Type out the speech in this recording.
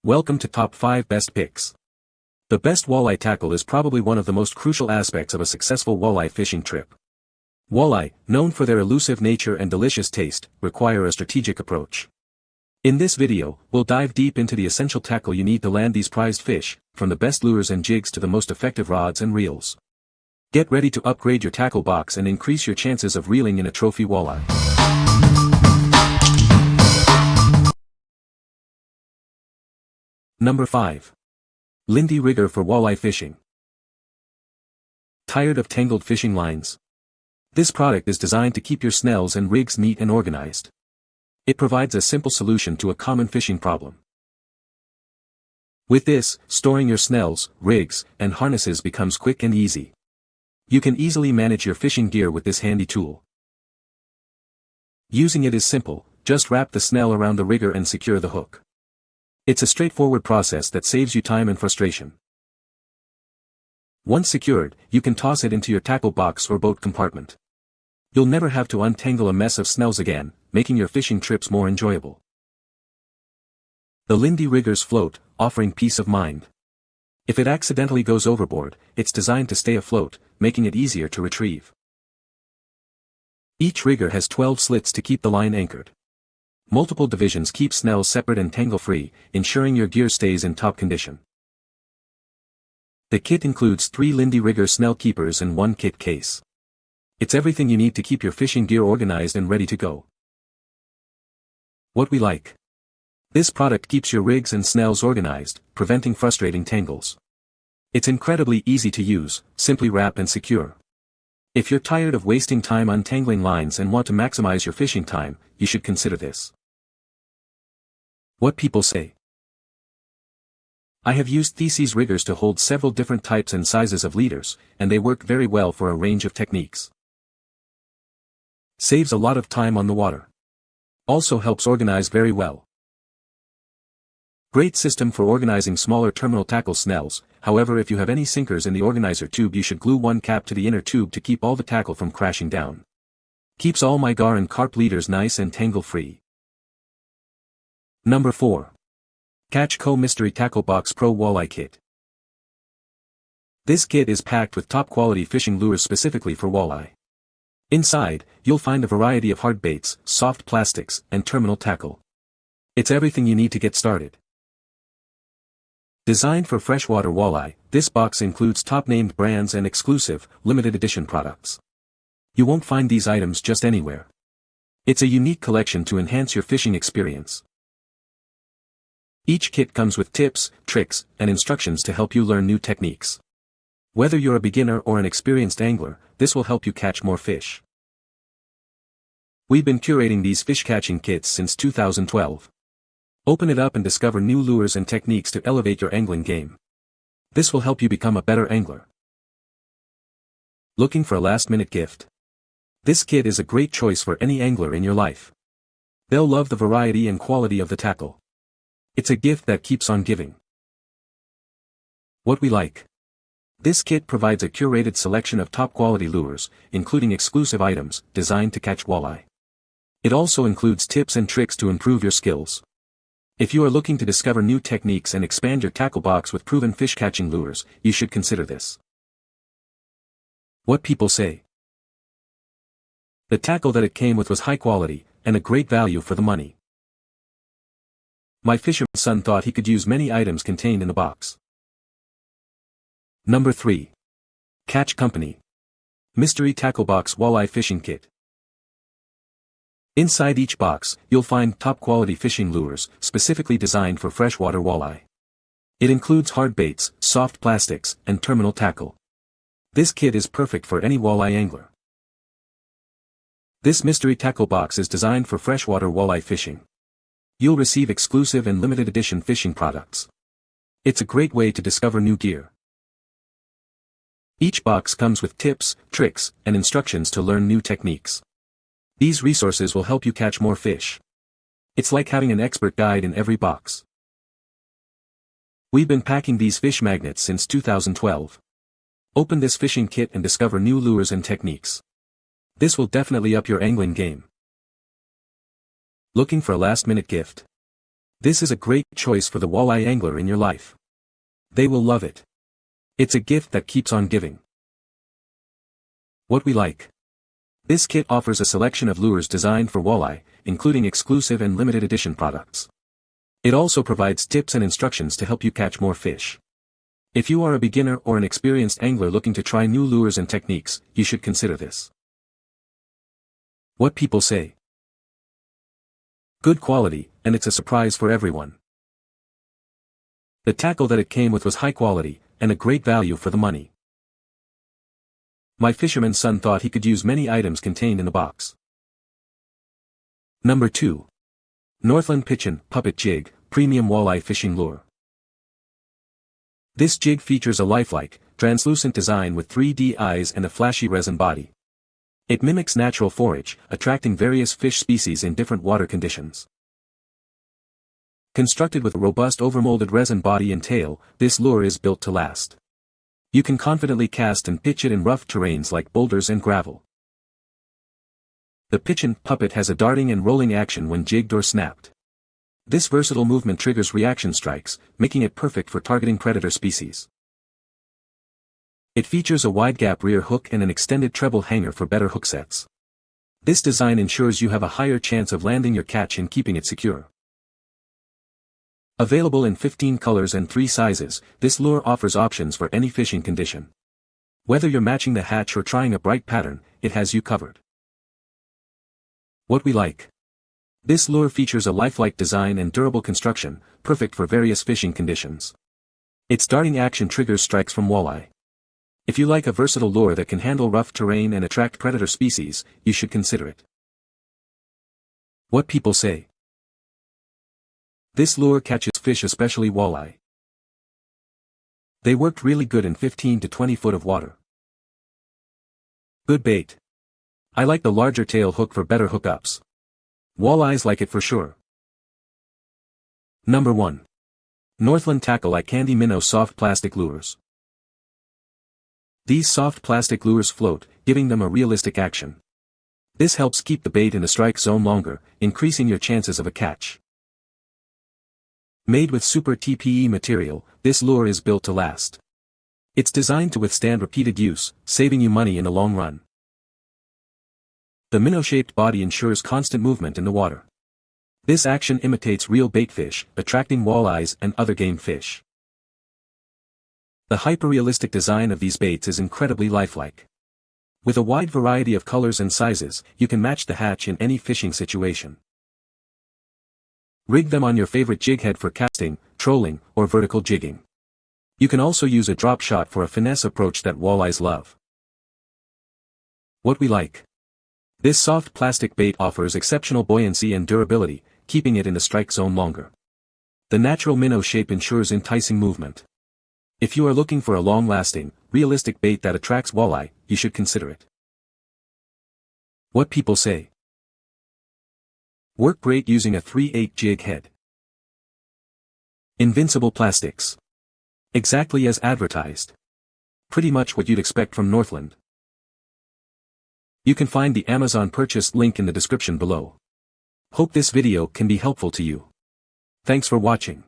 Welcome to Top 5 Best Picks. The best walleye tackle is probably one of the most crucial aspects of a successful walleye fishing trip. Walleye, known for their elusive nature and delicious taste, require a strategic approach. In this video, we'll dive deep into the essential tackle you need to land these prized fish, from the best lures and jigs to the most effective rods and reels. Get ready to upgrade your tackle box and increase your chances of reeling in a trophy walleye. Number 5. Lindy Rigger for walleye fishing. Tired of tangled fishing lines? This product is designed to keep your snells and rigs neat and organized. It provides a simple solution to a common fishing problem. With this, storing your snells, rigs, and harnesses becomes quick and easy. You can easily manage your fishing gear with this handy tool. Using it is simple, just wrap the snell around the rigger and secure the hook. It's a straightforward process that saves you time and frustration. Once secured, you can toss it into your tackle box or boat compartment. You'll never have to untangle a mess of snells again, making your fishing trips more enjoyable. The Lindy Riggers float, offering peace of mind. If it accidentally goes overboard, it's designed to stay afloat, making it easier to retrieve. Each rigger has 12 slits to keep the line anchored. Multiple divisions keep snells separate and tangle-free, ensuring your gear stays in top condition. The kit includes 3 Lindy Rigger snell keepers and 1 kit case. It's everything you need to keep your fishing gear organized and ready to go. What we like. This product keeps your rigs and snells organized, preventing frustrating tangles. It's incredibly easy to use, simply wrap and secure. If you're tired of wasting time untangling lines and want to maximize your fishing time, you should consider this. What people say. I have used these riggers to hold several different types and sizes of leaders, and they work very well for a range of techniques. Saves a lot of time on the water. Also helps organize very well. Great system for organizing smaller terminal tackle snells, however if you have any sinkers in the organizer tube you should glue one cap to the inner tube to keep all the tackle from crashing down. Keeps all my gar and carp leaders nice and tangle-free. Number 4. Catch Co Mystery Tackle Box Pro Walleye Kit. This kit is packed with top-quality fishing lures specifically for walleye. Inside, you'll find a variety of hard baits, soft plastics, and terminal tackle. It's everything you need to get started. Designed for freshwater walleye, this box includes top-named brands and exclusive, limited edition products. You won't find these items just anywhere. It's a unique collection to enhance your fishing experience. Each kit comes with tips, tricks, and instructions to help you learn new techniques. Whether you're a beginner or an experienced angler, this will help you catch more fish. We've been curating these fish catching kits since 2012. Open it up and discover new lures and techniques to elevate your angling game. This will help you become a better angler. Looking for a last-minute gift? This kit is a great choice for any angler in your life. They'll love the variety and quality of the tackle. It's a gift that keeps on giving. What we like. This kit provides a curated selection of top-quality lures, including exclusive items, designed to catch walleye. It also includes tips and tricks to improve your skills. If you are looking to discover new techniques and expand your tackle box with proven fish-catching lures, you should consider this. What people say. The tackle that it came with was high quality, and a great value for the money. My fisherman's son thought he could use many items contained in the box. Number 3. Catch Company. Mystery Tackle Box Walleye Fishing Kit. Inside each box, you'll find top-quality fishing lures, specifically designed for freshwater walleye. It includes hard baits, soft plastics, and terminal tackle. This kit is perfect for any walleye angler. This mystery tackle box is designed for freshwater walleye fishing. You'll receive exclusive and limited edition fishing products. It's a great way to discover new gear. Each box comes with tips, tricks, and instructions to learn new techniques. These resources will help you catch more fish. It's like having an expert guide in every box. We've been packing these fish magnets since 2012. Open this fishing kit and discover new lures and techniques. This will definitely up your angling game. Looking for a last-minute gift? This is a great choice for the walleye angler in your life. They will love it. It's a gift that keeps on giving. What we like. This kit offers a selection of lures designed for walleye, including exclusive and limited edition products. It also provides tips and instructions to help you catch more fish. If you are a beginner or an experienced angler looking to try new lures and techniques, you should consider this. What people say. Good quality, and it's a surprise for everyone. The tackle that it came with was high quality, and a great value for the money. My fisherman's son thought he could use many items contained in the box. Number 2. Northland Pitchin Puppet Jig, Premium Walleye Fishing Lure. This jig features a lifelike, translucent design with 3D eyes and a flashy resin body. It mimics natural forage, attracting various fish species in different water conditions. Constructed with a robust overmolded resin body and tail, this lure is built to last. You can confidently cast and pitch it in rough terrains like boulders and gravel. The Pitchin puppet has a darting and rolling action when jigged or snapped. This versatile movement triggers reaction strikes, making it perfect for targeting predator species. It features a wide-gap rear hook and an extended treble hanger for better hook sets. This design ensures you have a higher chance of landing your catch and keeping it secure. Available in 15 colors and 3 sizes, this lure offers options for any fishing condition. Whether you're matching the hatch or trying a bright pattern, it has you covered. What we like. This lure features a lifelike design and durable construction, perfect for various fishing conditions. Its darting action triggers strikes from walleye. If you like a versatile lure that can handle rough terrain and attract predator species, you should consider it. What people say. This lure catches fish, especially walleye. They worked really good in 15 to 20 foot of water. Good bait. I like the larger tail hook for better hookups. Walleyes like it for sure. Number 1. Northland Tackle Eye Candy Minnow Soft Plastic Lures. These soft plastic lures float, giving them a realistic action. This helps keep the bait in the strike zone longer, increasing your chances of a catch. Made with super TPE material, this lure is built to last. It's designed to withstand repeated use, saving you money in the long run. The minnow-shaped body ensures constant movement in the water. This action imitates real baitfish, attracting walleyes and other game fish. The hyper-realistic design of these baits is incredibly lifelike. With a wide variety of colors and sizes, you can match the hatch in any fishing situation. Rig them on your favorite jig head for casting, trolling, or vertical jigging. You can also use a drop shot for a finesse approach that walleyes love. What we like. This soft plastic bait offers exceptional buoyancy and durability, keeping it in the strike zone longer. The natural minnow shape ensures enticing movement. If you are looking for a long-lasting, realistic bait that attracts walleye, you should consider it. What people say. Work great using a 3/8 jig head. Invincible plastics. Exactly as advertised. Pretty much what you'd expect from Northland. You can find the Amazon purchase link in the description below. Hope this video can be helpful to you. Thanks for watching.